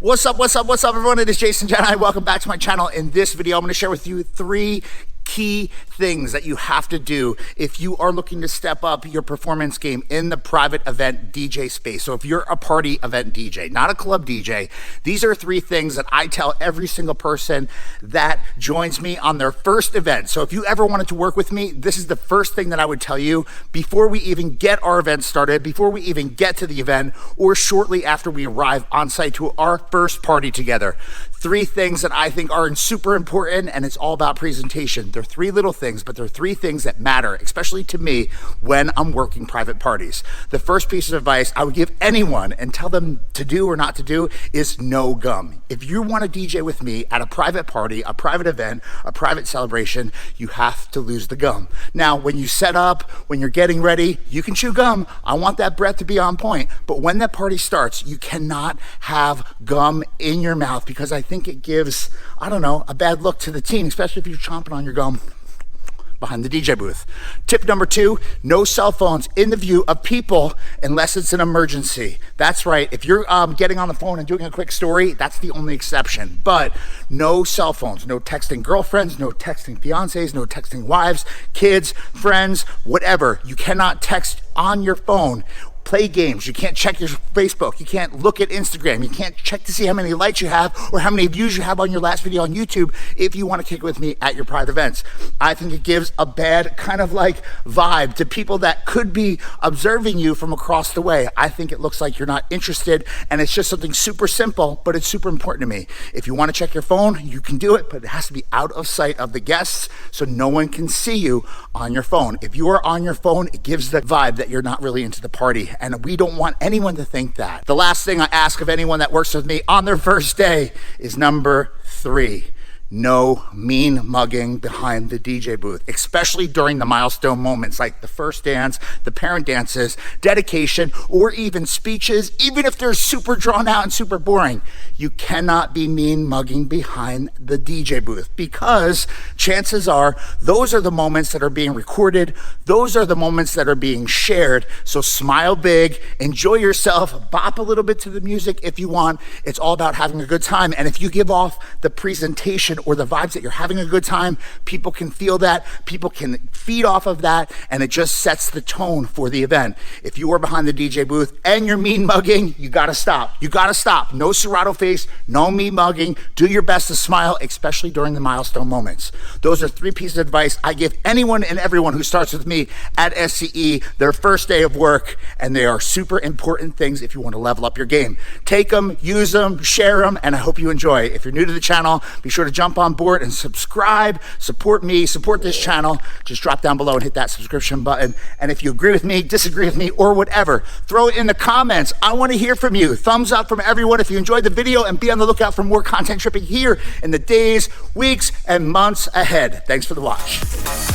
What's up, everyone? It is Jason Jani. Welcome back to my channel. In this video, I'm going to share with you 3 key things that you have to do if you are looking to step up your performance game in the private event DJ space. So if you're a party event DJ, not a club DJ, these are 3 things that I tell every single person that joins me on their first event. So if you ever wanted to work with me, this is the first thing that I would tell you before we even get our event started, before we even get to the event, or shortly after we arrive on site to our first party together. 3 things that I think are super important, and it's all about presentation. They're 3 little things, but they're 3 things that matter, especially to me when I'm working private parties. The first piece of advice I would give anyone and tell them to do or not to do is no gum. If you want to DJ with me at a private party, a private event, a private celebration, you have to lose the gum. Now, when you set up, when you're getting ready, you can chew gum. I want that breath to be on point. But when that party starts, you cannot have gum in your mouth because I think it gives, a bad look to the team, especially if you're chomping on your gum behind the DJ booth. Tip number 2, no cell phones in the view of people unless it's an emergency. That's right. If you're getting on the phone and doing a quick story, that's the only exception. But no cell phones, no texting girlfriends, no texting fiancés, no texting wives, kids, friends, whatever. You cannot text on your phone. Play games. You can't check your Facebook. You can't look at Instagram. You can't check to see how many likes you have or how many views you have on your last video on YouTube if you want to kick it with me at your private events. I think it gives a bad kind of like vibe to people that could be observing you from across the way. I think it looks like you're not interested, and it's just something super simple, but it's super important to me. If you want to check your phone, you can do it, but it has to be out of sight of the guests so no one can see you on your phone. If you are on your phone, it gives the vibe that you're not really into the party. And we don't want anyone to think that. The last thing I ask of anyone that works with me on their first day is number 3. No mean mugging behind the DJ booth, especially during the milestone moments like the first dance, the parent dances, dedication, or even speeches. Even if they're super drawn out and super boring, you cannot be mean mugging behind the DJ booth because chances are those are the moments that are being recorded. Those are the moments that are being shared. So smile big, enjoy yourself, bop a little bit to the music if you want. It's all about having a good time. And if you give off the presentation or the vibes that you're having a good time, people can feel that, people can feed off of that, and it just sets the tone for the event. If you are behind the DJ booth and you're mean mugging, you gotta stop. You gotta stop. No Serato face, no mean mugging. Do your best to smile, especially during the milestone moments. Those are 3 pieces of advice I give anyone and everyone who starts with me at SCE their first day of work, and they are super important things if you want to level up your game. Take them, use them, share them, and I hope you enjoy. If you're new to the channel, be sure to jump on board and subscribe, support me, support this channel. Just drop down below and hit that subscription button. And if you agree with me, disagree with me, or whatever, throw it in the comments. I want to hear from you. Thumbs up from everyone if you enjoyed the video, and be on the lookout for more content tripping here in the days, weeks, and months ahead. Thanks for the watch.